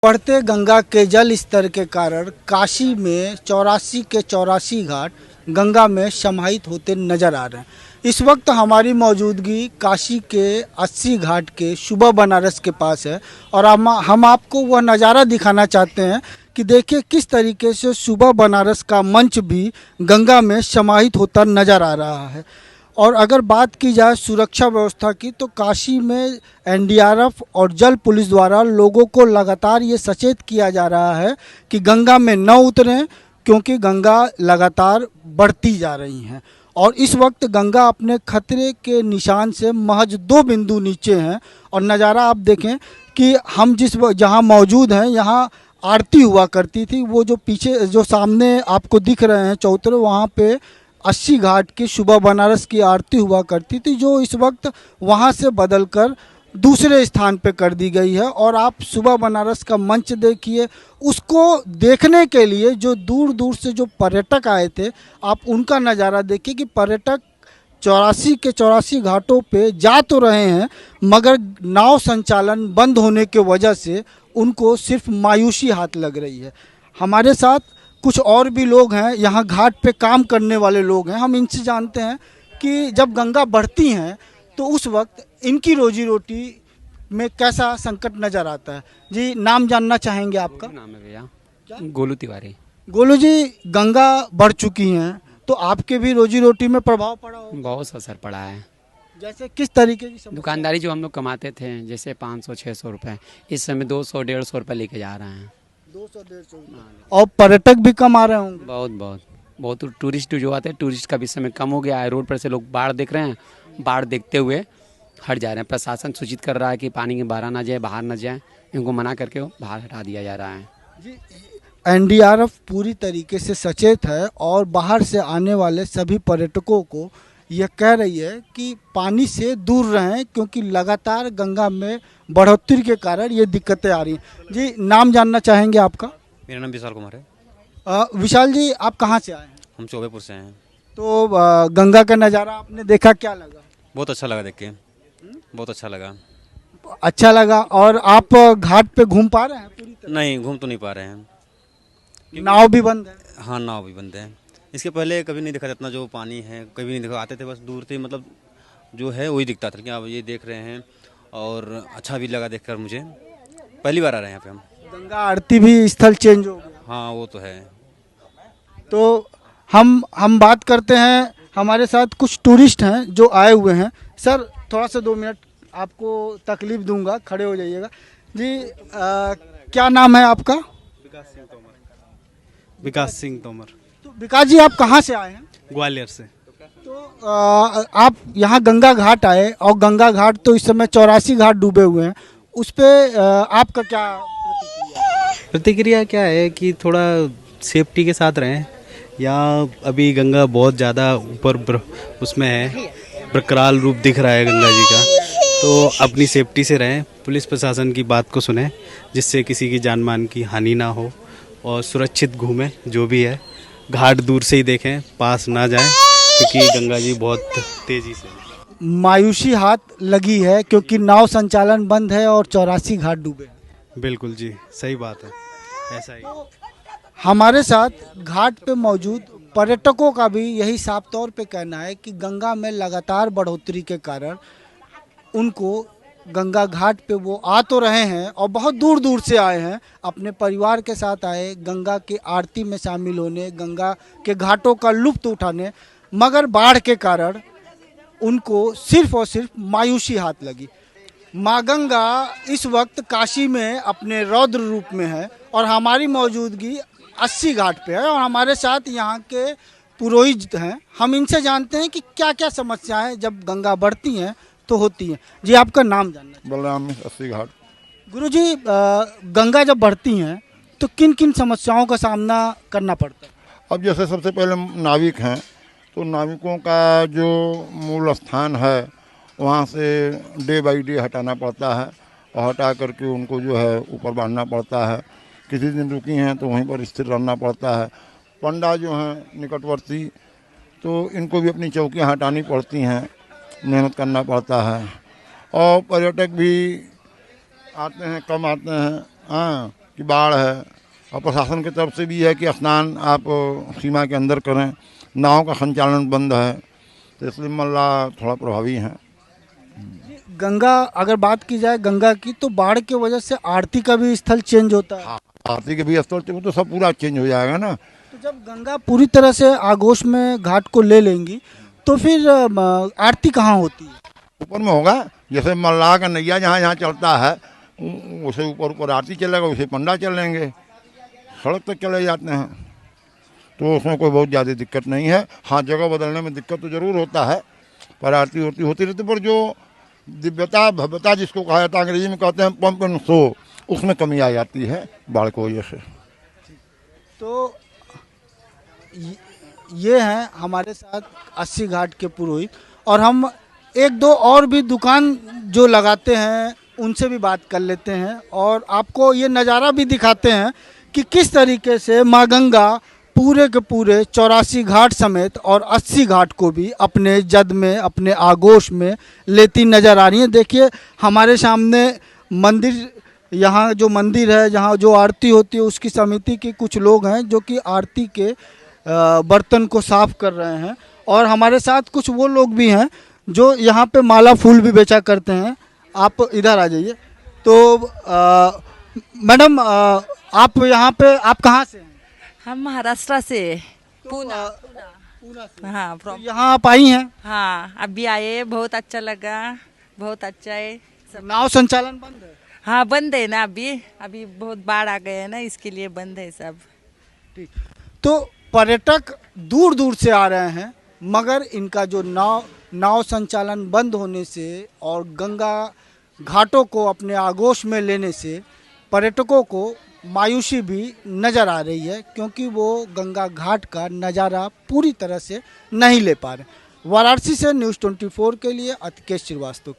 बढ़ते गंगा के जल स्तर के कारण काशी में 84 के 84 घाट गंगा में समाहित होते नजर आ रहे हैं। इस वक्त हमारी मौजूदगी काशी के 80 घाट के शुभा बनारस के पास है और हम आपको वह नज़ारा दिखाना चाहते हैं कि देखिए किस तरीके से शुभा बनारस का मंच भी गंगा में समाहित होता नजर आ रहा है। और अगर बात की जाए सुरक्षा व्यवस्था की तो काशी में एनडीआरएफ और जल पुलिस द्वारा लोगों को लगातार ये सचेत किया जा रहा है कि गंगा में न उतरें, क्योंकि गंगा लगातार बढ़ती जा रही हैं और इस वक्त गंगा अपने खतरे के निशान से महज 2 बिंदु नीचे हैं। और नज़ारा आप देखें कि हम जहां मौजूद हैं यहाँ आरती हुआ करती थी। वो जो पीछे जो सामने आपको दिख रहे हैं चौतरे, वहाँ पे 80 घाट की शुभा बनारस की आरती हुआ करती थी, जो इस वक्त वहाँ से बदलकर दूसरे स्थान पे कर दी गई है। और आप शुभा बनारस का मंच देखिए, उसको देखने के लिए जो दूर दूर से जो पर्यटक आए थे, आप उनका नज़ारा देखिए कि पर्यटक 84 के 84 घाटों पे जा तो रहे हैं, मगर नाव संचालन बंद होने के वजह से उनको सिर्फ मायूसी हाथ लग रही है। हमारे साथ कुछ और भी लोग हैं, यहाँ घाट पे काम करने वाले लोग हैं। हम इनसे जानते हैं कि जब गंगा बढ़ती हैं तो उस वक्त इनकी रोजी रोटी में कैसा संकट नज़र आता है। जी, नाम जानना चाहेंगे आपका? नाम है भैया गोलू तिवारी। गोलू जी, गंगा बढ़ चुकी हैं तो आपके भी रोजी रोटी में प्रभाव पड़ा होगा? बहुत असर पड़ा है। जैसे किस तरीके की समस्या? दुकानदारी जो हम लोग कमाते थे, जैसे 500-600 रुपये, इस समय 200-150 रुपये लेके जा रहे हैं। 200-150 और पर्यटक भी कम आ रहे होंगे? बहुत बहुत बहुत टूरिस्ट जो आते हैं, टूरिस्ट का भी समय कम हो गया है। रोड पर से लोग बाढ़ देख रहे हैं, बाढ़ देखते हुए हट जा रहे हैं। प्रशासन सूचित कर रहा है कि पानी के बाहर ना जाए, बाहर ना जाए, इनको मना करके बाहर हटा दिया जा रहा है। जी, एनडीआरएफ पूरी तरीके से सचेत है और बाहर से आने वाले सभी पर्यटकों को यह कह रही है कि पानी से दूर रहें, क्योंकि लगातार गंगा में बढ़ोतरी के कारण ये दिक्कतें आ रही हैं। जी, नाम जानना चाहेंगे आपका? मेरा नाम विशाल कुमार है। विशाल जी, आप कहाँ से आए हैं? हम चौबेपुर से हैं। तो गंगा का नज़ारा आपने देखा, क्या लगा? बहुत अच्छा लगा देख के, बहुत अच्छा लगा। अच्छा लगा। और आप घाट पे घूम पा रहे हैं पूरी तरह? नहीं, घूम तो नहीं पा रहे हैं। नाव भी बंद है? हाँ, नाव भी बंद है। इसके पहले कभी नहीं देखा था इतना जो पानी है, कभी नहीं देखा। आते थे बस दूर से, मतलब जो है वही दिखता था कि आप ये देख रहे हैं। और अच्छा भी लगा देखकर मुझे। पहली बार आ रहे हैं यहाँ पे हम। गंगा आरती भी स्थल चेंज हो गया? हाँ, वो तो है। तो हम बात करते हैं, हमारे साथ कुछ टूरिस्ट हैं जो आए हुए हैं। सर, थोड़ा सा 2 मिनट आपको तकलीफ दूंगा, खड़े हो जाइएगा। जी, क्या नाम है आपका? विकास सिंह तोमर। तो विकास जी, आप कहाँ से आए हैं? ग्वालियर से। तो आप यहाँ गंगा घाट आए और गंगा घाट तो इस समय 84 घाट डूबे हुए हैं, उस पर आपका क्या प्रतिक्रिया क्या है कि थोड़ा सेफ्टी के साथ रहें। यहाँ अभी गंगा बहुत ज़्यादा ऊपर उसमें है, प्रकराल रूप दिख रहा है गंगा जी का, तो अपनी सेफ्टी से रहें। पुलिस प्रशासन की बात को सुने, जिससे किसी की जान मान की हानि ना हो, और सुरक्षित घूमें। जो भी है घाट दूर से ही देखें, पास ना जाएं, क्योंकि गंगा जी बहुत तेज़ी से। मायूसी हाथ लगी है क्योंकि नाव संचालन बंद है और 84 घाट डूबे हैं। बिल्कुल जी, सही बात है, ऐसा ही। हमारे साथ घाट पे मौजूद पर्यटकों का भी यही साफ तौर पे कहना है कि गंगा में लगातार बढ़ोतरी के कारण उनको गंगा घाट पे वो आ तो रहे हैं और बहुत दूर दूर से आए हैं, अपने परिवार के साथ आए गंगा की आरती में शामिल होने, गंगा के घाटों का लुत्फ उठाने, मगर बाढ़ के कारण उनको सिर्फ और सिर्फ मायूसी हाथ लगी। माँ गंगा इस वक्त काशी में अपने रौद्र रूप में है और हमारी मौजूदगी 80 घाट पे है और हमारे साथ यहाँ के पुरोहित हैं। हम इनसे जानते हैं कि क्या क्या समस्याएं जब गंगा बढ़ती हैं तो होती हैं। जी, आपका नाम जानना है? बलराम 80 घाट। गुरुजी, गंगा जब बढ़ती हैं तो किन किन समस्याओं का सामना करना पड़ता है? अब जैसे सबसे पहले नाविक हैं, तो नाविकों का जो मूल स्थान है वहाँ से डे बाई डे हटाना पड़ता है और हटा करके उनको जो है ऊपर बांधना पड़ता है। किसी दिन रुकी हैं तो वहीं पर स्थिर रहना पड़ता है। पंडा जो हैं निकटवर्ती, तो इनको भी अपनी चौकियाँ हटानी पड़ती हैं, मेहनत करना पड़ता है। और पर्यटक भी आते हैं, कम आते हैं, हाँ, कि बाढ़ है, और प्रशासन की तरफ से भी है कि स्नान आप सीमा के अंदर करें, नाव का संचालन बंद है, तो इसलिए मल्ला थोड़ा प्रभावी हैं। गंगा अगर बात की जाए गंगा की, तो बाढ़ की वजह से आरती का भी स्थल चेंज होता है। आरती के भी स्थल तो सब पूरा चेंज हो जाएगा ना। तो जब गंगा पूरी तरह से आगोश में घाट को ले लेंगी तो फिर आरती कहाँ होती है? ऊपर में होगा, जैसे मल्लाह का नैया जहाँ जहाँ चलता है उसे ऊपर ऊपर आरती चलेगा, उसे पंडा चलेंगे, सड़क तक चले जाते हैं, तो उसमें कोई बहुत ज़्यादा दिक्कत नहीं है। हाँ, जगह बदलने में दिक्कत तो ज़रूर होता है, पर आरती होती रहती, पर जो दिव्यता भव्यता जिसको कहा जाता है, अंग्रेजी में कहते हैं पंप एंड शो, उसमें कमी आ जाती है बाढ़ की वजह से। तो ये हैं हमारे साथ 80 घाट के पुरोहित, और हम एक दो और भी दुकान जो लगाते हैं उनसे भी बात कर लेते हैं और आपको ये नज़ारा भी दिखाते हैं कि किस तरीके से माँ गंगा पूरे के पूरे 84 घाट समेत और 80 घाट को भी अपने जद में, अपने आगोश में लेती नज़र आ रही हैं। देखिए हमारे सामने मंदिर, यहाँ जो मंदिर है जहाँ जो आरती होती है उसकी समिति के कुछ लोग हैं जो कि आरती के बर्तन को साफ कर रहे हैं, और हमारे साथ कुछ वो लोग भी हैं जो यहाँ पे माला फूल भी बेचा करते हैं। आप इधर आ जाइए। तो मैडम आप यहाँ पे, आप कहाँ से हैं? हम महाराष्ट्र से, पूना। पूना से। हाँ, तो यहाँ आप आई हैं? हाँ, अभी आए, बहुत अच्छा लगा, बहुत अच्छा है सब। नाव संचालन बंद है? हाँ, बंद है ना, अभी बहुत बाढ़ आ गए है ना, इसके लिए बंद है सब। तो पर्यटक दूर दूर से आ रहे हैं, मगर इनका जो नाव संचालन बंद होने से और गंगा घाटों को अपने आगोश में लेने से पर्यटकों को मायूसी भी नज़र आ रही है, क्योंकि वो गंगा घाट का नज़ारा पूरी तरह से नहीं ले पा रहे। वाराणसी से न्यूज़ 24 के लिए अतिकेश श्रीवास्तव की